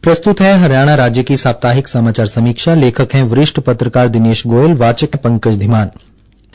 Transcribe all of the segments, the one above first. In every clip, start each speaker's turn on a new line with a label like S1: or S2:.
S1: प्रस्तुत है हरियाणा राज्य की साप्ताहिक समाचार समीक्षा। लेखक हैं वरिष्ठ पत्रकार दिनेश गोयल, वाचक पंकज धीमान।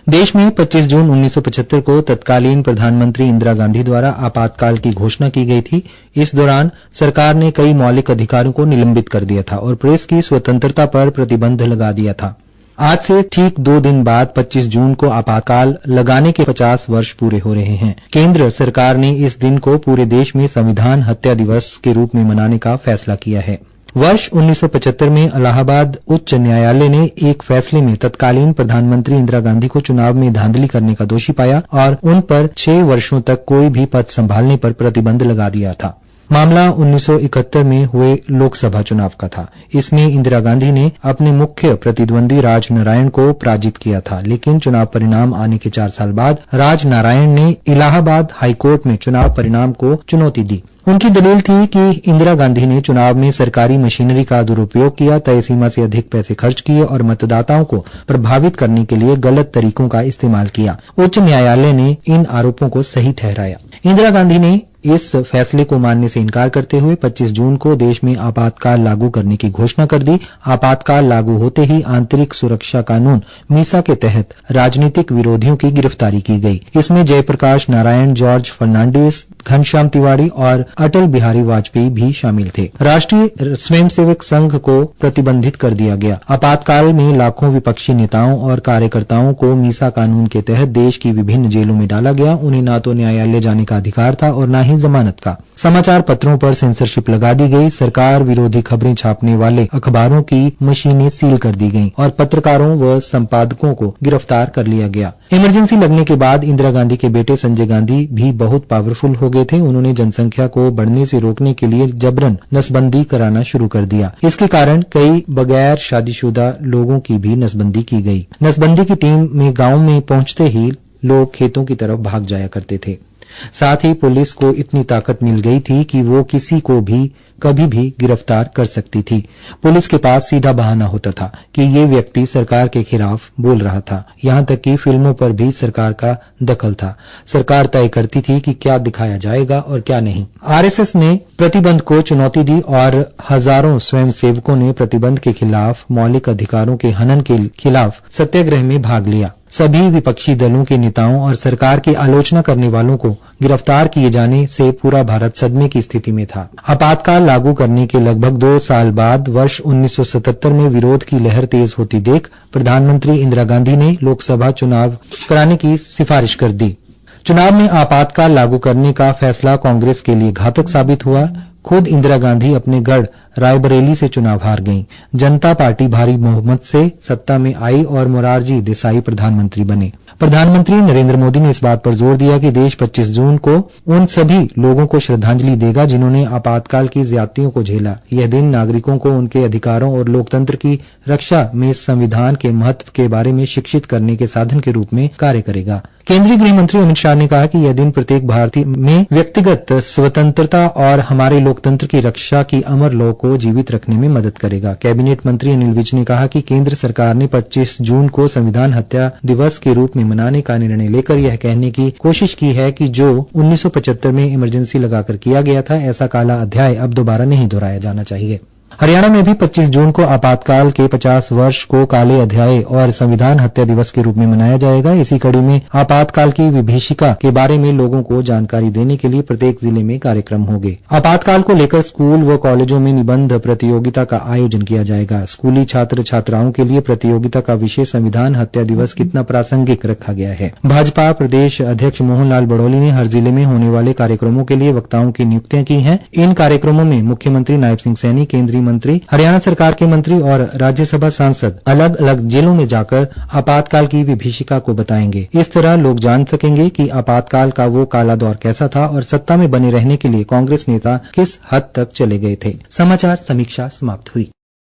S1: देश में 25 जून 1975 को तत्कालीन प्रधानमंत्री इंदिरा गांधी द्वारा आपातकाल की घोषणा की गई थी। इस दौरान सरकार ने कई मौलिक अधिकारों को निलंबित कर दिया था और प्रेस की स्वतंत्रता पर प्रतिबंध लगा दिया था। आज से ठीक 2 दिन बाद 25 जून को आपातकाल लगाने के 50 वर्ष पूरे हो रहे हैं। केंद्र सरकार ने इस दिन को पूरे देश में संविधान हत्या दिवस के रूप में मनाने का फैसला किया है। वर्ष 1975 में इलाहाबाद उच्च न्यायालय ने एक फैसले में तत्कालीन प्रधानमंत्री इंदिरा गांधी को चुनाव में धांधली करने का दोषी पाया और उन पर 6 वर्षों तक कोई भी पद संभालने पर प्रतिबंध लगा दिया था। मामला 1971 में हुए लोकसभा चुनाव का था। इसमें इंदिरा गांधी ने अपने मुख्य प्रतिद्वंदी राज नारायण को पराजित किया था, लेकिन चुनाव परिणाम आने के 4 साल बाद राज नारायण ने इलाहाबाद हाईकोर्ट में चुनाव परिणाम को चुनौती दी। उनकी दलील थी कि इंदिरा गांधी ने चुनाव में सरकारी मशीनरी का दुरुपयोग किया, तय सीमा से अधिक पैसे खर्च किए और मतदाताओं को प्रभावित करने के लिए गलत तरीकों का इस्तेमाल किया। उच्च न्यायालय ने इन आरोपों को सही ठहराया। इंदिरा गांधी ने इस फैसले को मानने से इनकार करते हुए 25 जून को देश में आपातकाल लागू करने की घोषणा कर दी। आपातकाल लागू होते ही आंतरिक सुरक्षा कानून मीसा के तहत राजनीतिक विरोधियों की गिरफ्तारी की गई। इसमें जयप्रकाश नारायण, जॉर्ज फर्नांडिस, घनश्याम तिवारी और अटल बिहारी वाजपेयी भी शामिल थे। राष्ट्रीय स्वयंसेवक संघ को प्रतिबंधित कर दिया गया। आपातकाल में लाखों विपक्षी नेताओं और कार्यकर्ताओं को मीसा कानून के तहत देश की विभिन्न जेलों में डाला गया। उन्हें न तो न्यायालय जाने का अधिकार था और न ही जमानत का। समाचार पत्रों पर सेंसरशिप लगा दी गई। सरकार विरोधी खबरें छापने वाले अखबारों की मशीनें सील कर दी गईं और पत्रकारों व संपादकों को गिरफ्तार कर लिया गया। इमरजेंसी लगने के बाद इंदिरा गांधी के बेटे संजय गांधी भी बहुत पावरफुल हो गए थे। उन्होंने जनसंख्या को बढ़ने से रोकने के लिए जबरन नसबंदी कराना शुरू कर दिया। इसके कारण कई बगैर शादीशुदा लोगों की भी नसबंदी की गई। नसबंदी की टीम में गांव में पहुंचते ही लोग खेतों की तरफ भाग जाया करते थे। साथ ही पुलिस को इतनी ताकत मिल गई थी कि वो किसी को भी कभी भी गिरफ्तार कर सकती थी। पुलिस के पास सीधा बहाना होता था कि ये व्यक्ति सरकार के खिलाफ बोल रहा था। यहाँ तक कि फिल्मों पर भी सरकार का दखल था। सरकार तय करती थी कि क्या दिखाया जाएगा और क्या नहीं। आरएसएस ने प्रतिबंध को चुनौती दी और हजारों स्वयंसेवकों ने प्रतिबंध के खिलाफ, मौलिक अधिकारों के हनन के खिलाफ सत्याग्रह में भाग लिया। सभी विपक्षी दलों के नेताओं और सरकार की आलोचना करने वालों को गिरफ्तार किए जाने से पूरा भारत सदमे की स्थिति में था। आपातकाल लागू करने के लगभग 2 साल बाद वर्ष 1977 में विरोध की लहर तेज होती देख प्रधानमंत्री इंदिरा गांधी ने लोकसभा चुनाव कराने की सिफारिश कर दी। चुनाव में आपातकाल लागू करने का फैसला कांग्रेस के लिए घातक साबित हुआ। खुद इंदिरा गांधी अपने गढ़ रायबरेली से चुनाव हार गईं। जनता पार्टी भारी बहुमत से सत्ता में आई और मोरारजी देसाई प्रधानमंत्री बने। प्रधानमंत्री नरेंद्र मोदी ने इस बात पर जोर दिया कि देश 25 जून को उन सभी लोगों को श्रद्धांजलि देगा जिन्होंने आपातकाल की ज्यादतियों को झेला। यह दिन नागरिकों को उनके अधिकारों और लोकतंत्र की रक्षा में संविधान के महत्व के बारे में शिक्षित करने के साधन के रूप में कार्य करेगा। केंद्रीय गृह मंत्री अमित शाह ने कहा कि यह दिन प्रत्येक भारतीय में व्यक्तिगत स्वतंत्रता और हमारे लोकतंत्र की रक्षा की अमर लौ को जीवित रखने में मदद करेगा। कैबिनेट मंत्री अनिल विज ने कहा कि केंद्र सरकार ने 25 जून को संविधान हत्या दिवस के रूप में मनाने का निर्णय लेकर यह कहने की कोशिश की है कि जो 1975 में इमरजेंसी लगाकर किया गया था, ऐसा काला अध्याय अब दोबारा नहीं दोहराया जाना चाहिए। हरियाणा में भी 25 जून को आपातकाल के 50 वर्ष को काले अध्याय और संविधान हत्या दिवस के रूप में मनाया जाएगा। इसी कड़ी में आपातकाल की विभीषिका के बारे में लोगों को जानकारी देने के लिए प्रत्येक जिले में कार्यक्रम होंगे। आपातकाल को लेकर स्कूल व कॉलेजों में निबंध प्रतियोगिता का आयोजन किया जाएगा। स्कूली छात्र छात्राओं के लिए प्रतियोगिता का विषय संविधान हत्या दिवस कितना प्रासंगिक रखा गया है। भाजपा प्रदेश अध्यक्ष मोहन लाल बड़ौली ने हर जिले में होने वाले कार्यक्रमों के लिए वक्ताओं की नियुक्तियां की हैं। इन कार्यक्रमों में मुख्यमंत्री नायब सिंह सैनी, केंद्रीय मंत्री, हरियाणा सरकार के मंत्री और राज्यसभा सांसद अलग अलग जिलों में जाकर आपातकाल की विभीषिका को बताएंगे। इस तरह लोग जान सकेंगे कि आपातकाल का वो काला दौर कैसा था और सत्ता में बने रहने के लिए कांग्रेस नेता किस हद तक चले गए थे। समाचार समीक्षा समाप्त हुई।